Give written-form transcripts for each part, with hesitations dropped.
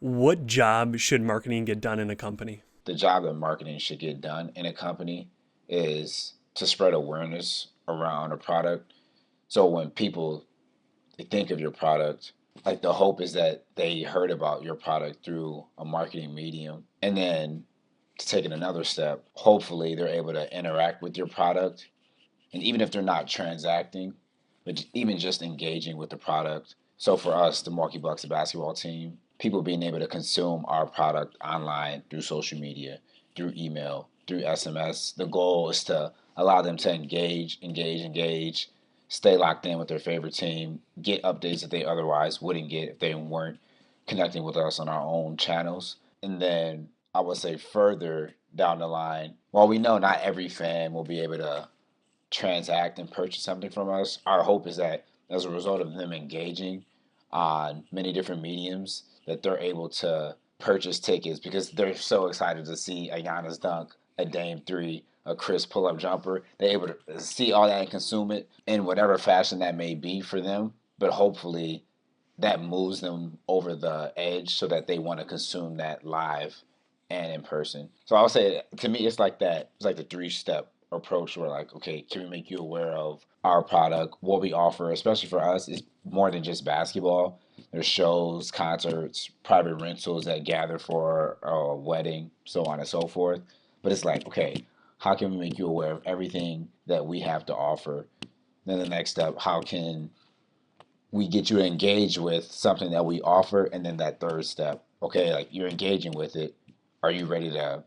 What job should marketing get done in a company? The job that marketing should get done in a company is to spread awareness around a product. So when people think of your product, like the hope is that they heard about your product through a marketing medium. And then to take it another step, hopefully they're able to interact with your product. And even if they're not transacting, but even just engaging with the product. So for us, the Milwaukee Bucks basketball team, people being able to consume our product online through social media, through email, through SMS. The goal is to allow them to engage, stay locked in with their favorite team, get updates that they otherwise wouldn't get if they weren't connecting with us on our own channels. And then I would say further down the line, while we know not every fan will be able to transact and purchase something from us, our hope is that as a result of them engaging on many different mediums, that they're able to purchase tickets because they're so excited to see a Giannis dunk, a Dame three, a Chris pull-up jumper. They're able to see all that and consume it in whatever fashion that may be for them. But hopefully that moves them over the edge so that they want to consume that live and in person. So I'll say to me it's like that. It's like the three-step approach where like, okay, can we make you aware of our product, what we offer, especially for us, is more than just basketball. There's shows, concerts, private rentals that gather for a wedding, so on and so forth. But it's like, okay, how can we make you aware of everything that we have to offer? Then the next step, how can we get you engaged with something that we offer? And then that third step, okay, like you're engaging with it. Are you ready to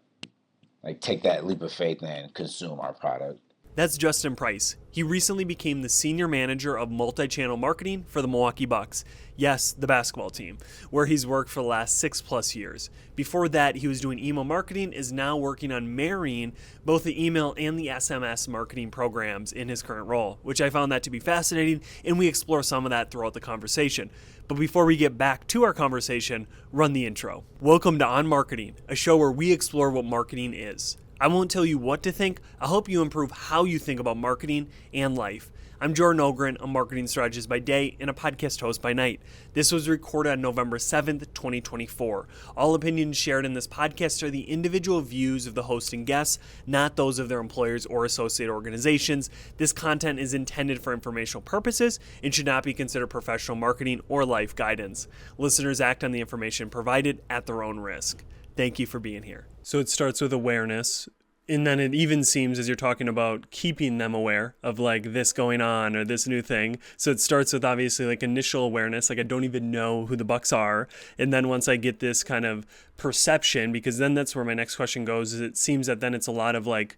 like take that leap of faith and consume our product? That's Justin Price. He recently became the senior manager of multi-channel marketing for the Milwaukee Bucks. Yes, the basketball team, where he's worked for the last 6+ years. Before that, he was doing email marketing, is now working on marrying both the email and the SMS marketing programs in his current role, which I found that to be fascinating, and we explore some of that throughout the conversation. But before we get back to our conversation, run the intro. Welcome to On Marketing, a show where we explore what marketing is. I won't tell you what to think. I'll help you improve how you think about marketing and life. I'm Jordan Ogren, a marketing strategist by day and a podcast host by night. This was recorded on November 7th, 2024. All opinions shared in this podcast are the individual views of the host and guests, not those of their employers or associate organizations. This content is intended for informational purposes and should not be considered professional marketing or life guidance. Listeners act on the information provided at their own risk. Thank you for being here. So it starts with awareness, and then it even seems as you're talking about keeping them aware of like this going on or this new thing. So it starts with obviously like initial awareness, like I don't even know who the Bucks are. And then once I get this kind of perception, because then that's where my next question goes, is it seems that then it's a lot of like,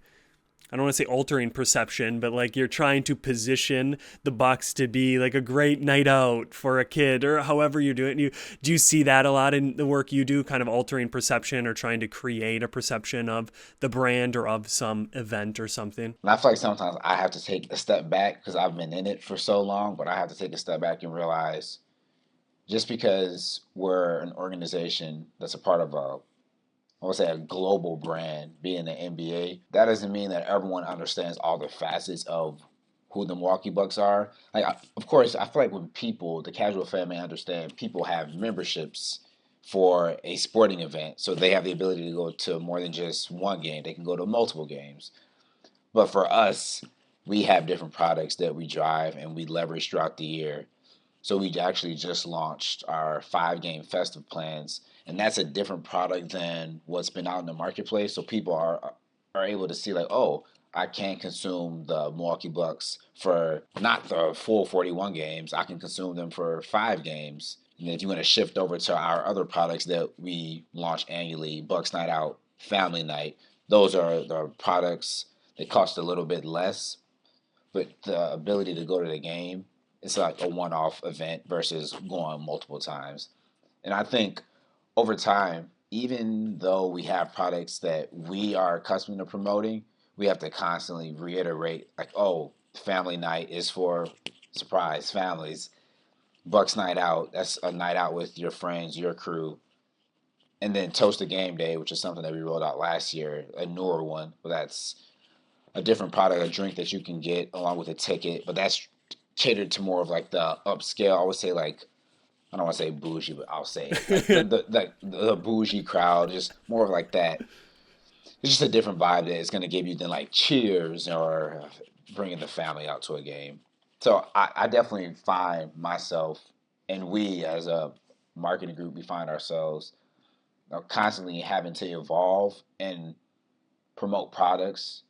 I don't want to say altering perception, but like you're trying to position the Bucks to be like a great night out for a kid or however you're doing it. Do you see that a lot in the work you do, kind of altering perception or trying to create a perception of the brand or of some event or something? And I feel like sometimes I have to take a step back because I've been in it for so long, but I have to take a step back and realize just because we're an organization that's a part of I would say a global brand, being the NBA, that doesn't mean that everyone understands all the facets of who the Milwaukee Bucks are. Like, of course, I feel like when people, the casual fan may understand, people have memberships for a sporting event, so they have the ability to go to more than just one game. They can go to multiple games. But for us, we have different products that we drive and we leverage throughout the year. So we actually just launched our 5-game festive plans, and that's a different product than what's been out in the marketplace. So people are able to see like, oh, I can consume the Milwaukee Bucks for not the full 41 games. I can consume them for 5 games. And if you want to shift over to our other products that we launch annually, Bucks Night Out, Family Night, those are the products that cost a little bit less, but the ability to go to the game, it's like a one-off event versus going multiple times. And I think over time, even though we have products that we are accustomed to promoting, we have to constantly reiterate like, oh, family night is for surprise families. Bucks night out, that's a night out with your friends, your crew. And then Toast the Game Day, which is something that we rolled out last year, a newer one, but that's a different product, a drink that you can get along with a ticket, but that's catered to more of like the upscale, I would say like I don't want to say bougie, but I'll say it. Like the bougie crowd, just more of like that. It's just a different vibe that it's going to give you than like Cheers or bringing the family out to a game. So I definitely find myself, and we as a marketing group, we find ourselves constantly having to evolve and promote products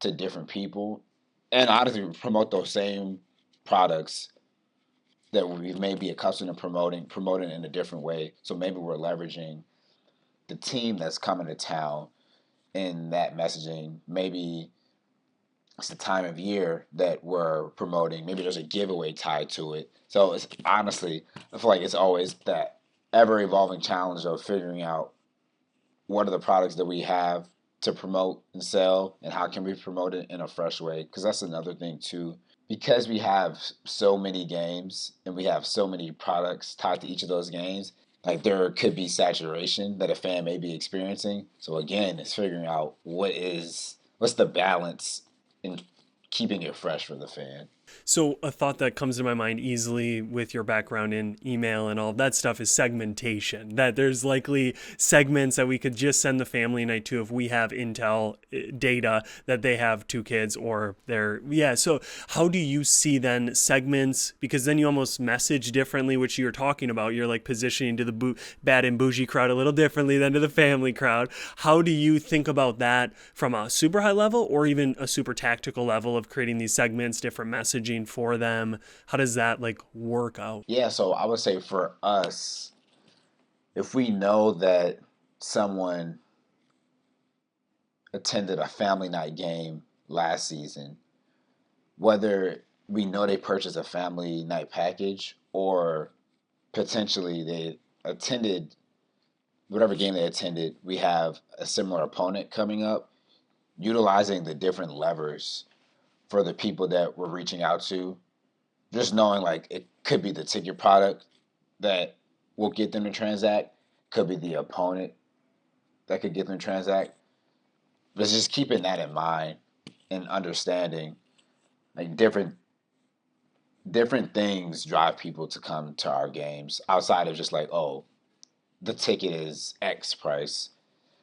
to different people, and honestly promote those same products that we may be accustomed to promoting in a different way. So maybe we're leveraging the team that's coming to town in that messaging. Maybe it's the time of year that we're promoting. Maybe there's a giveaway tied to it. So it's honestly, I feel like it's always that ever evolving challenge of figuring out what are the products that we have to promote and sell, and how can we promote it in a fresh way? Because that's another thing too. Because we have so many games and we have so many products tied to each of those games, like there could be saturation that a fan may be experiencing. So again, it's figuring out what's the balance in keeping it fresh for the fan. So a thought that comes to my mind easily with your background in email and all of that stuff is segmentation. That there's likely segments that we could just send the family night to if we have intel data that they have two kids or they're, yeah. So how do you see then segments? Because then you almost message differently, which you're talking about. You're like positioning to the bad and bougie crowd a little differently than to the family crowd. How do you think about that from a super high level or even a super tactical level of creating these segments, different messaging for them? How does that like work out? Yeah, so I would say for us, if we know that someone attended a family night game last season, whether we know they purchased a family night package or potentially they attended whatever game they attended, we have a similar opponent coming up, utilizing the different levers for the people that we're reaching out to, just knowing like it could be the ticket product that will get them to transact, could be the opponent that could get them to transact. But just keeping that in mind and understanding like different things drive people to come to our games outside of just like, oh, the ticket is X price.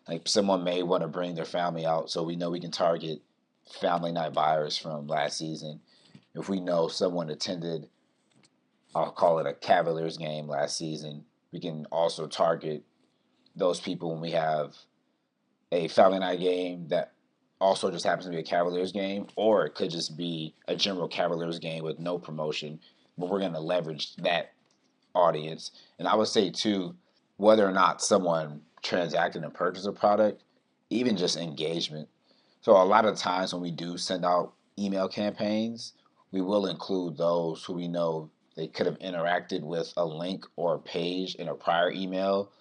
Like someone may want to bring their family out, so we know we can target family night buyers from last season. If we know someone attended, I'll call it a Cavaliers game last season, we can also target those people when we have a family night game that also just happens to be a Cavaliers game, or it could just be a general Cavaliers game with no promotion, but we're going to leverage that audience. And I would say, too, whether or not someone transacted and purchased a product, even just engagement. So a lot of times when we do send out email campaigns, we will include those who we know they could have interacted with a link or a page in a prior email,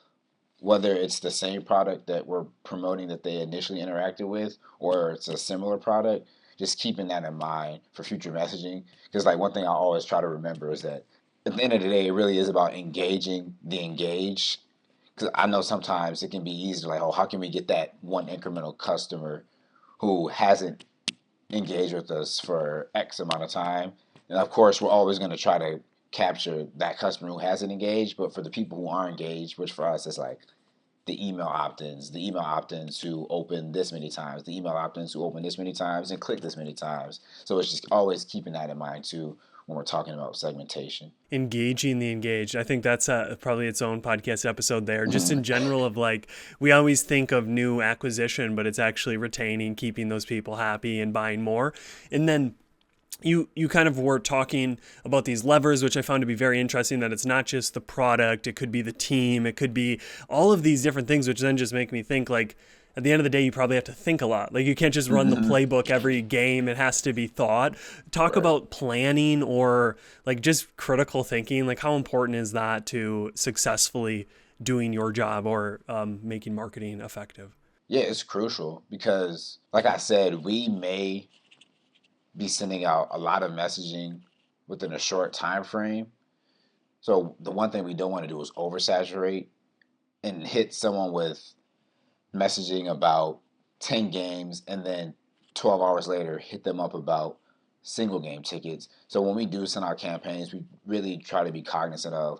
whether it's the same product that we're promoting that they initially interacted with or it's a similar product, just keeping that in mind for future messaging. Because like one thing I always try to remember is that at the end of the day, it really is about engaging the engaged. Because I know sometimes it can be easy to like, oh, how can we get that one incremental customer who hasn't engaged with us for X amount of time? And of course, we're always going to try to capture that customer who hasn't engaged, but for the people who are engaged, which for us is like the email opt-ins who open this many times, the email opt-ins who open this many times and click this many times. So it's just always keeping that in mind too when we're talking about segmentation. Engaging the engaged. I think that's probably its own podcast episode there. Just in general of like, we always think of new acquisition, but it's actually retaining, keeping those people happy and buying more. And then you kind of were talking about these levers, which I found to be very interesting, that it's not just the product, it could be the team, it could be all of these different things, which then just make me think like, at the end of the day, you probably have to think a lot. Like you can't just run the playbook every game. It has to be thought. Talk about planning or like just critical thinking. Like how important is that to successfully doing your job or making marketing effective? Yeah, it's crucial because, like I said, we may be sending out a lot of messaging within a short time frame. So the one thing we don't want to do is oversaturate and hit someone with messaging about 10 games and then 12 hours later hit them up about single game tickets. So when we do send our campaigns, we really try to be cognizant of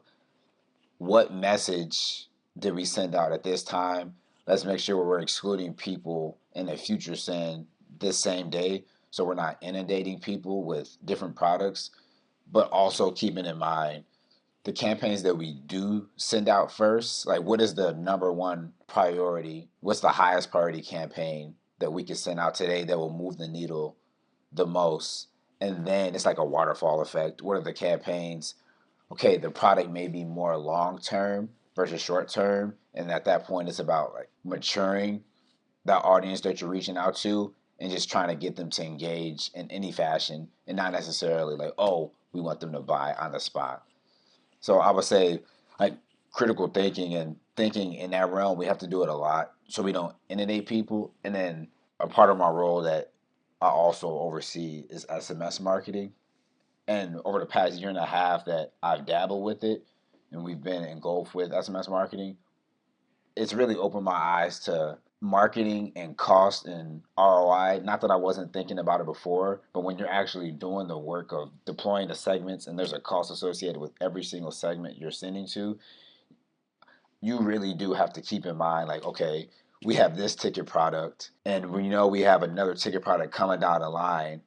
what message did we send out at this time? Let's make sure we're excluding people in the future send this same day, so we're not inundating people with different products, but also keeping in mind the campaigns that we do send out first. Like, what is the number one priority? What's the highest priority campaign that we can send out today that will move the needle the most? And then it's like a waterfall effect. What are the campaigns? Okay, the product may be more long term versus short term. And at that point, it's about like maturing that audience that you're reaching out to and just trying to get them to engage in any fashion and not necessarily like, oh, we want them to buy on the spot. So I would say, like, critical thinking and thinking in that realm, we have to do it a lot so we don't inundate people. And then a part of my role that I also oversee is SMS marketing. And over the past year and a half that I've dabbled with it and we've been engulfed with SMS marketing, it's really opened my eyes to marketing and cost and ROI. Not that I wasn't thinking about it before, but when you're actually doing the work of deploying the segments and there's a cost associated with every single segment you're sending to, you really do have to keep in mind, like, okay, we have this ticket product and we know we have another ticket product coming down the line.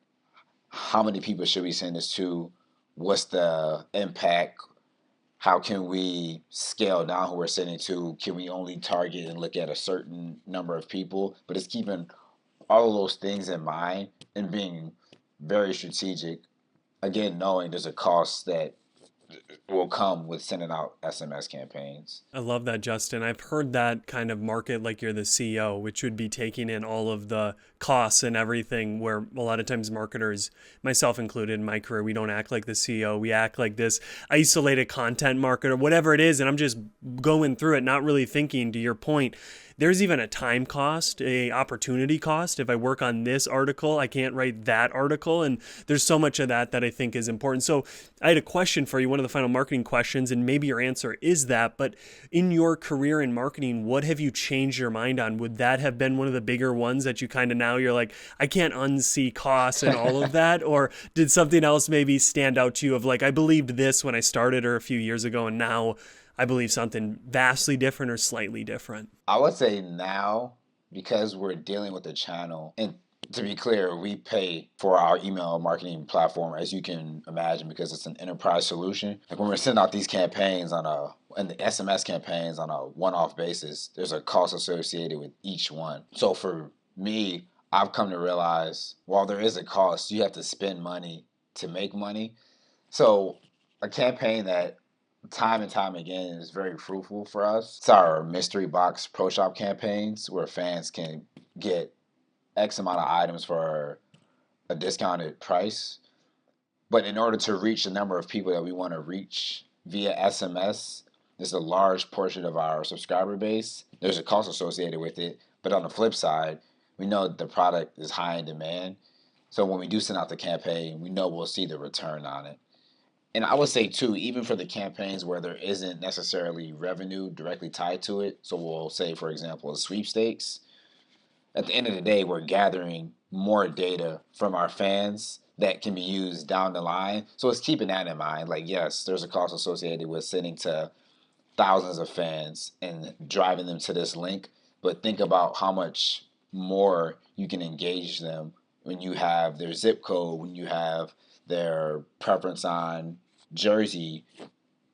How many people should we send this to? What's the impact? How can we scale down who we're sending to? Can we only target and look at a certain number of people? But it's keeping all of those things in mind and being very strategic. Again, knowing there's a cost that will come with sending out SMS campaigns. I love that, Justin. I've heard that kind of market like you're the CEO, which would be taking in all of the costs and everything, where a lot of times marketers, myself included in my career, we don't act like the CEO. We act like this isolated content marketer, whatever it is. And I'm just going through it, not really thinking, to your point, there's even a time cost, a opportunity cost. If I work on this article, I can't write that article. And there's so much of that I think is important. So I had a question for you, one of the final marketing questions, and maybe your answer is that, but in your career in marketing, what have you changed your mind on? Would that have been one of the bigger ones that you kind of now you're like, I can't unsee costs and all of that? Or did something else maybe stand out to you of like, I believed this when I started or a few years ago, and now I believe something vastly different or slightly different? I would say now, because we're dealing with the channel, and to be clear, we pay for our email marketing platform, as you can imagine, because it's an enterprise solution. Like when we're sending out these campaigns and the SMS campaigns on a one-off basis, there's a cost associated with each one. So for me, I've come to realize while there is a cost, you have to spend money to make money. So a campaign that time and time again is very fruitful for us, it's our mystery box pro shop campaigns where fans can get X amount of items for a discounted price. But in order to reach the number of people that we want to reach via SMS, there's a large portion of our subscriber base. There's a cost associated with it. But on the flip side, we know the product is high in demand. So when we do send out the campaign, we know we'll see the return on it. And I would say too, even for the campaigns where there isn't necessarily revenue directly tied to it, so we'll say, for example, a sweepstakes, at the end of the day, we're gathering more data from our fans that can be used down the line. So it's keeping that in mind. Like, yes, there's a cost associated with sending to thousands of fans and driving them to this link, but think about how much more you can engage them when you have their zip code, when you have their preference on jersey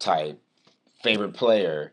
type, favorite player,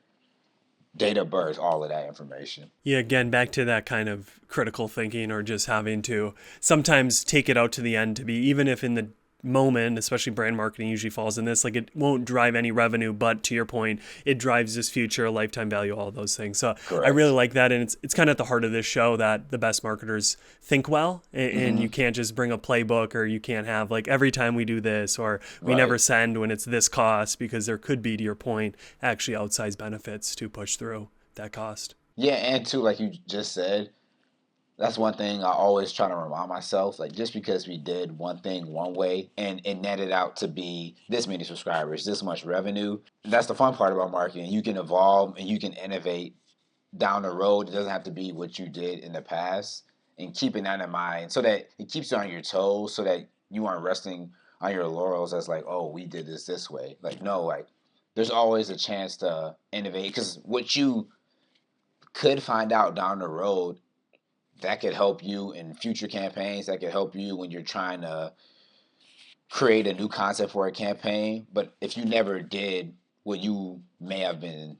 date of birth, all of that information. Yeah, again, back to that kind of critical thinking, or just having to sometimes take it out to the end to be, even if in the moment, especially brand marketing usually falls in this, like it won't drive any revenue, but to your point, it drives this future, lifetime value, all those things. So Correct. I really like that. And it's kind of at the heart of this show that the best marketers think well, and you can't just bring a playbook, or you can't have like every time we do this, or we Right. never send when it's this cost, because there could be, to your point, actually outsized benefits to push through that cost. Yeah, and too, like you just said, that's one thing I always try to remind myself. Like, just because we did one thing one way and it netted out to be this many subscribers, this much revenue, that's the fun part about marketing. You can evolve and you can innovate down the road. It doesn't have to be what you did in the past. And keeping that in mind so that it keeps you on your toes, so that you aren't resting on your laurels as like, oh, we did this way. Like, no, like, there's always a chance to innovate because what you could find out down the road that could help you in future campaigns, that could help you when you're trying to create a new concept for a campaign. But if you never did what you may have been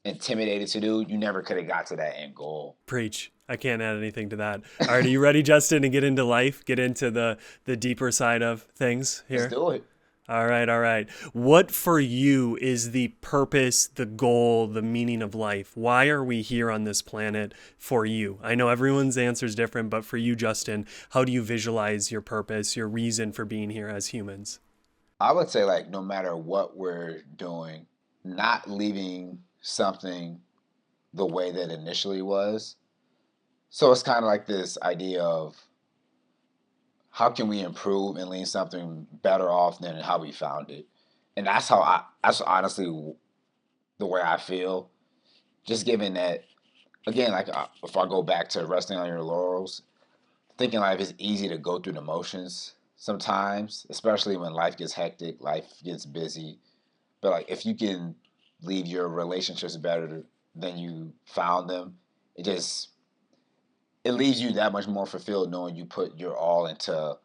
intimidated to do, you never could have got to that end goal. Preach. I can't add anything to that. All right, are you ready, Justin, to get into life, get into the deeper side of things Let's here? do it. All right, all right. What for you is the purpose, the goal, the meaning of life? Why are we here on this planet for you? I know everyone's answer is different, but for you, Justin, how do you visualize your purpose, your reason for being here as humans? I would say, like, no matter what we're doing, not leaving something the way that initially was. So it's kind of like this idea of how can we improve and leave something better off than how we found it. And that's honestly the way I feel. Just given that, again, like if I go back to resting on your laurels, thinking life is easy to go through the motions sometimes, especially when life gets hectic, life gets busy. But like if you can leave your relationships better than you found them, it just it leaves you that much more fulfilled knowing you put your all into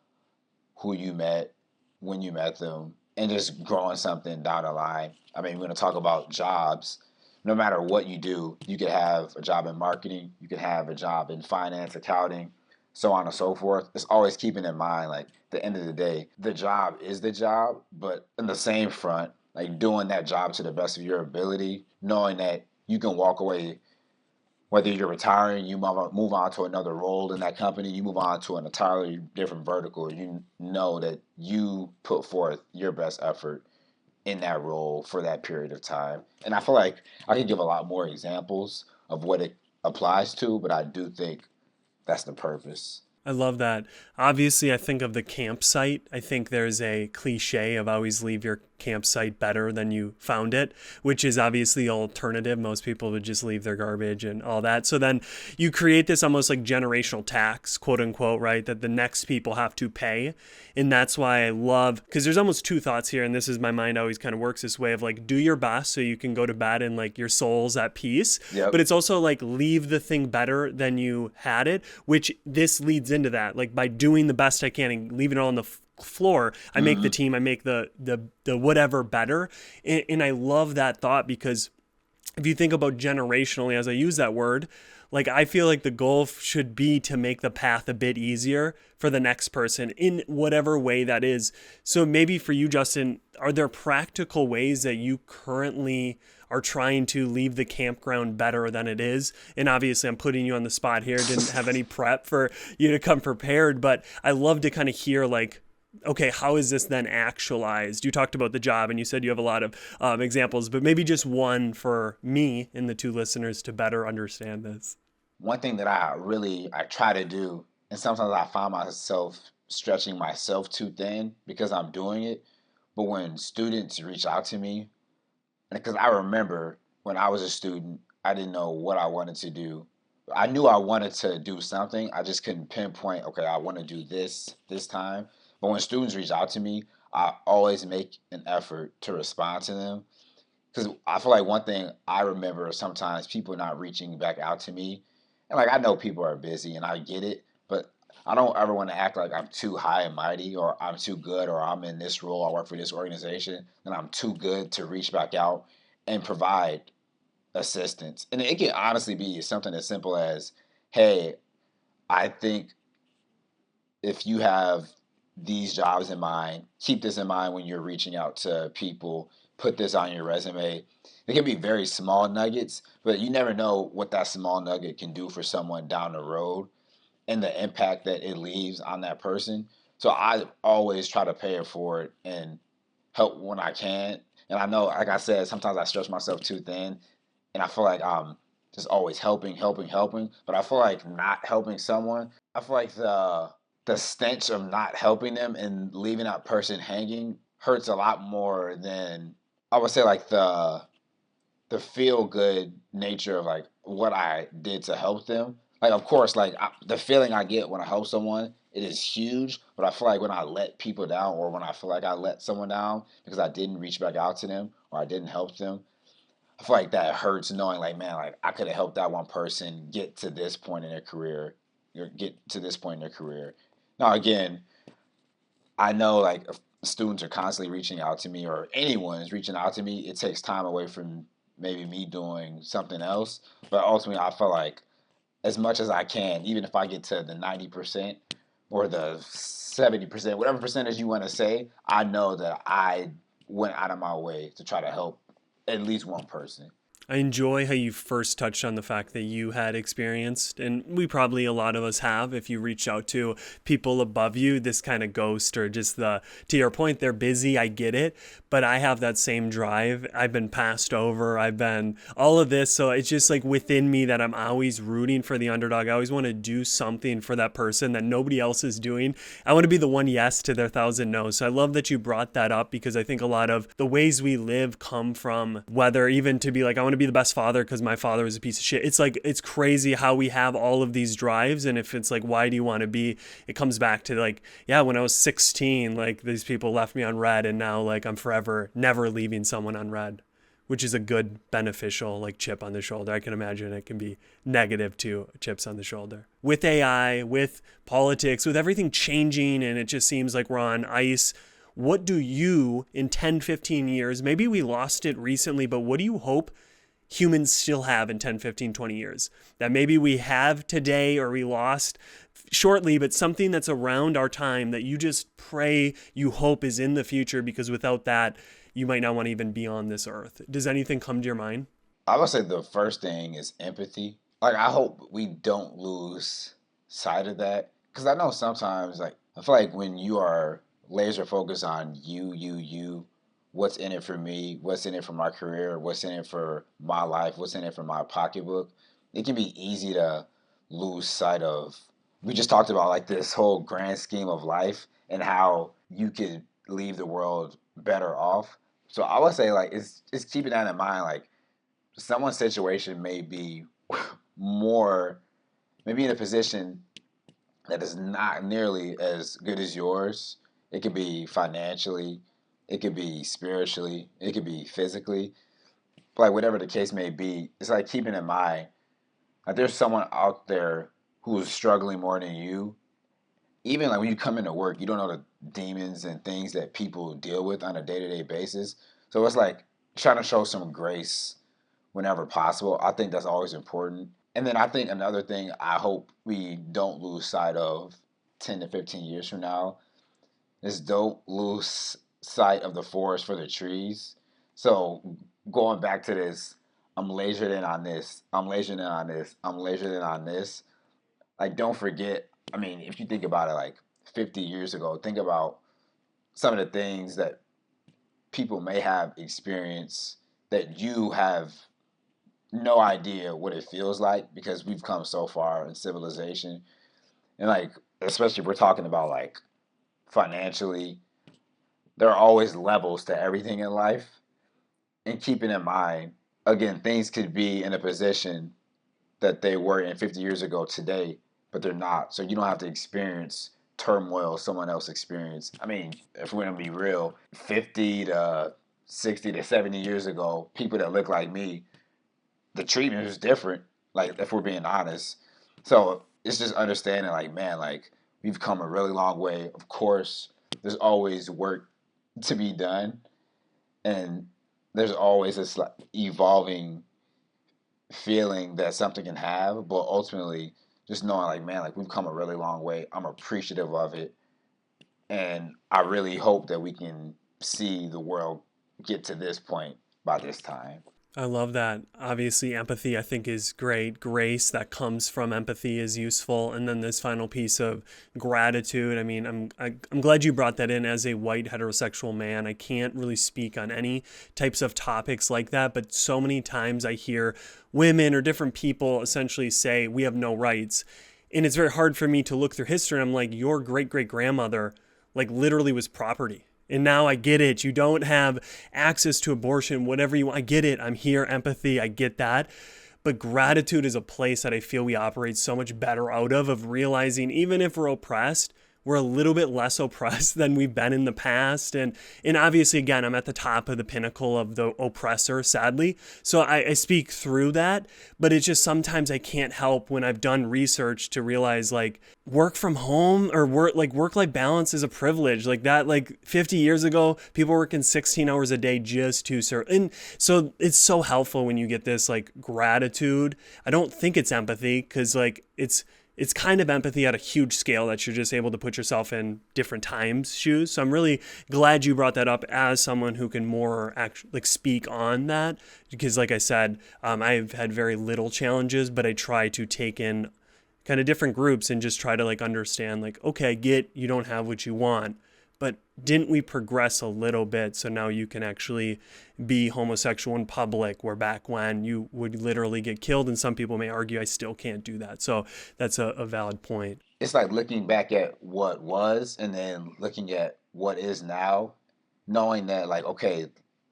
who you met, when you met them, and just growing something down the line. I mean, we're going to talk about jobs. No matter what you do, you could have a job in marketing, you could have a job in finance, accounting, so on and so forth. It's always keeping in mind, like, the end of the day, the job is the job, but in the same front, like doing that job to the best of your ability, knowing that you can walk away whether you're retiring, you move on to another role in that company, you move on to an entirely different vertical. You know that you put forth your best effort in that role for that period of time. And I feel like I could give a lot more examples of what it applies to, but I do think that's the purpose. I love that. Obviously, I think of the campsite. I think there's a cliche of always leave your campsite better than you found it, which is obviously alternative. Most people would just leave their garbage and all that. So then you create this almost like generational tax, quote unquote, right? That the next people have to pay. And that's why I love, because there's almost two thoughts here. And this is my mind always kind of works this way of like, do your best so you can go to bed and like your soul's at peace. Yep. But it's also like leave the thing better than you had it, which this leads into that. Like by doing the best I can and leaving it all on the floor, I make the team, I make the whatever better. And I love that thought because if you think about generationally, as I use that word, like I feel like the goal should be to make the path a bit easier for the next person in whatever way that is. So maybe for you, Justin, are there practical ways that you currently are trying to leave the campground better than it is? And obviously I'm putting you on the spot here. Didn't have any prep for you to come prepared, but I love to kind of hear like, okay, how is this then actualized? You talked about the job and you said you have a lot of examples, but maybe just one for me and the two listeners to better understand this. One thing that I try to do, and sometimes I find myself stretching myself too thin because I'm doing it, but when students reach out to me, because I remember when I was a student, I didn't know what I wanted to do. I knew I wanted to do something. I just couldn't pinpoint, okay, I want to do this time. But when students reach out to me, I always make an effort to respond to them. Because I feel like one thing I remember is sometimes people not reaching back out to me. And like I know people are busy and I get it, but I don't ever want to act like I'm too high and mighty or I'm too good or I'm in this role, I work for this organization, and I'm too good to reach back out and provide assistance. And it can honestly be something as simple as, hey, I think if you have these jobs in mind, keep this in mind when you're reaching out to people, put this on your resume. It can be very small nuggets, but you never know what that small nugget can do for someone down the road and the impact that it leaves on that person. So I always try to pay it forward and help when I can. And I know, like I said, sometimes I stretch myself too thin and I feel like I'm just always helping. But I feel like not helping someone, I feel like the stench of not helping them and leaving that person hanging hurts a lot more than I would say like the feel good nature of like what I did to help them. Like of course, like the feeling I get when I help someone, it is huge. But I feel like when I let people down, or when I feel like I let someone down because I didn't reach back out to them, or I didn't help them, I feel like that hurts knowing like, man, like I could have helped that one person get to this point in their career, or get to this point in their career. Now, again, I know like if students are constantly reaching out to me or anyone is reaching out to me, it takes time away from maybe me doing something else. But ultimately, I feel like as much as I can, even if I get to the 90% or the 70%, whatever percentage you want to say, I know that I went out of my way to try to help at least one person. I enjoy how you first touched on the fact that you had experienced, and we probably, a lot of us have, if you reach out to people above you, this kind of ghost or just to your point, they're busy, I get it, but I have that same drive. I've been passed over, I've been all of this. So it's just like within me that I'm always rooting for the underdog. I always want to do something for that person that nobody else is doing. I want to be the one yes to their thousand no's. So I love that you brought that up, because I think a lot of the ways we live come from whether even to be like, I want to be the best father because my father was a piece of shit. It's like, it's crazy how we have all of these drives. And if it's like, why do you want to be, it comes back to like, yeah, when I was 16, like these people left me on red, and now like I'm forever never leaving someone on red, which is a good beneficial like chip on the shoulder. I can imagine it can be negative too, chips on the shoulder. With AI, with politics, with everything changing, and it just seems like we're on ice. What do you, in 10, 15 years, maybe we lost it recently, but what do you hope humans still have in 10, 15, 20 years that maybe we have today or we lost shortly, but something that's around our time that you just pray, you hope is in the future, because without that, you might not want to even be on this earth? Does anything come to your mind? I would say the first thing is empathy. Like, I hope we don't lose sight of that. Because I know sometimes, like, I feel like when you are laser focused on you, what's in it for me, what's in it for my career, what's in it for my life, what's in it for my pocketbook, it can be easy to lose sight of. We just talked about like this whole grand scheme of life and how you could leave the world better off. So I would say like it's keeping that in mind. Like someone's situation may be more, maybe in a position that is not nearly as good as yours. It could be financially, it could be spiritually, it could be physically. But like whatever the case may be, it's like keeping in mind like there's someone out there who's struggling more than you. Even like when you come into work, you don't know the demons and things that people deal with on a day-to-day basis. So it's like trying to show some grace whenever possible. I think that's always important. And then I think another thing I hope we don't lose sight of 10 to 15 years from now is don't lose sight of the forest for the trees. So going back to this, I'm lasered in on this, I'm lasered in on this, I'm lasered in on this. Like don't forget, I mean, if you think about it like 50 years ago, think about some of the things that people may have experienced that you have no idea what it feels like because we've come so far in civilization. And like, especially if we're talking about like financially, there are always levels to everything in life. And keeping in mind, again, things could be in a position that they were in 50 years ago today, but they're not. So you don't have to experience turmoil someone else experienced. I mean, if we're going to be real, 50 to 60 to 70 years ago, people that look like me, the treatment was different, like if we're being honest. So it's just understanding like, man, like we've come a really long way. Of course, there's always work to be done. And there's always this like evolving feeling that something can have, but ultimately just knowing like, man, like we've come a really long way. I'm appreciative of it. And I really hope that we can see the world get to this point by this time. I love that. Obviously, empathy, I think, is great. Grace that comes from empathy is useful. And then this final piece of gratitude. I mean, I'm glad you brought that in as a white heterosexual man. I can't really speak on any types of topics like that, but so many times I hear women or different people essentially say, we have no rights. And it's very hard for me to look through history. And I'm like, your great-great-grandmother, like, literally was property. And now I get it. You don't have access to abortion, whatever you want. I get it. I'm here. Empathy. I get that. But gratitude is a place that I feel we operate so much better out of realizing even if we're oppressed, we're a little bit less oppressed than we've been in the past. And obviously, again, I'm at the top of the pinnacle of the oppressor, sadly. So I speak through that, but it's just sometimes I can't help when I've done research to realize like work from home or work-life balance is a privilege. Like that, like 50 years ago, people working 16 hours a day just to serve. And so it's so helpful when you get this like gratitude. I don't think it's empathy because like it's kind of empathy at a huge scale that you're just able to put yourself in different times' shoes. So I'm really glad you brought that up as someone who can more like speak on that. Because like I said, I've had very little challenges, but I try to take in kind of different groups and just try to like understand like, okay, I get you don't have what you want, but didn't we progress a little bit so now you can actually be homosexual in public, where back when you would literally get killed, and some people may argue I still can't do that. So that's a valid point. It's like looking back at what was and then looking at what is now, knowing that like, okay,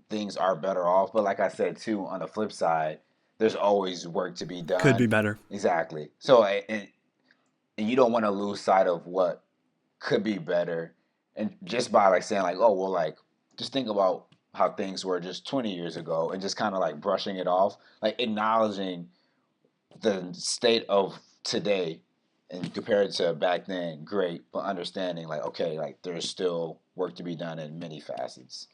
things are better off. But like I said too, on the flip side, there's always work to be Could be done. better. Exactly. So and you don't want to lose sight of what could be better. And just by like saying like, oh well, like just think about how things were just 20 years ago, and just kind of like brushing it off, like acknowledging the state of today and compared to back then, great, but understanding like, okay, like there's still work to be done in many facets.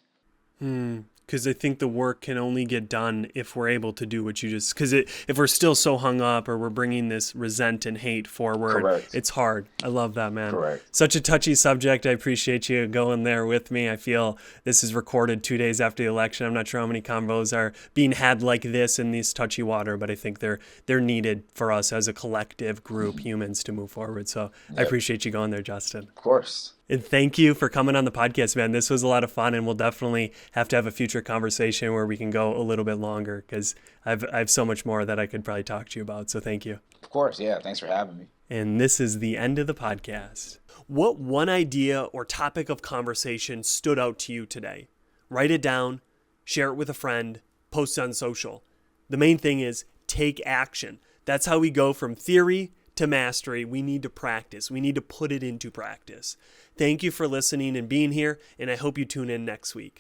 Because I think the work can only get done if we're able to do what you just, because if we're still so hung up or we're bringing this resent and hate forward, Correct. it's hard. I love that, man. Correct. Such a touchy subject. I appreciate you going there with me. I feel this is recorded 2 days after the election. I'm not sure how many convos are being had like this in this touchy water, but I think they're needed for us as a collective group, humans, to move forward. So I appreciate you going there, Justin. Of course. And thank you for coming on the podcast, man. This was a lot of fun, and we'll definitely have to have a future conversation where we can go a little bit longer, because I have so much more that I could probably talk to you about. So thank you. Of course. Yeah. Thanks for having me. And this is the end of the podcast. What one idea or topic of conversation stood out to you today? Write it down, share it with a friend, post it on social. The main thing is take action. That's how we go from theory to mastery. We need to practice. We need to put it into practice. Thank you for listening and being here, and I hope you tune in next week.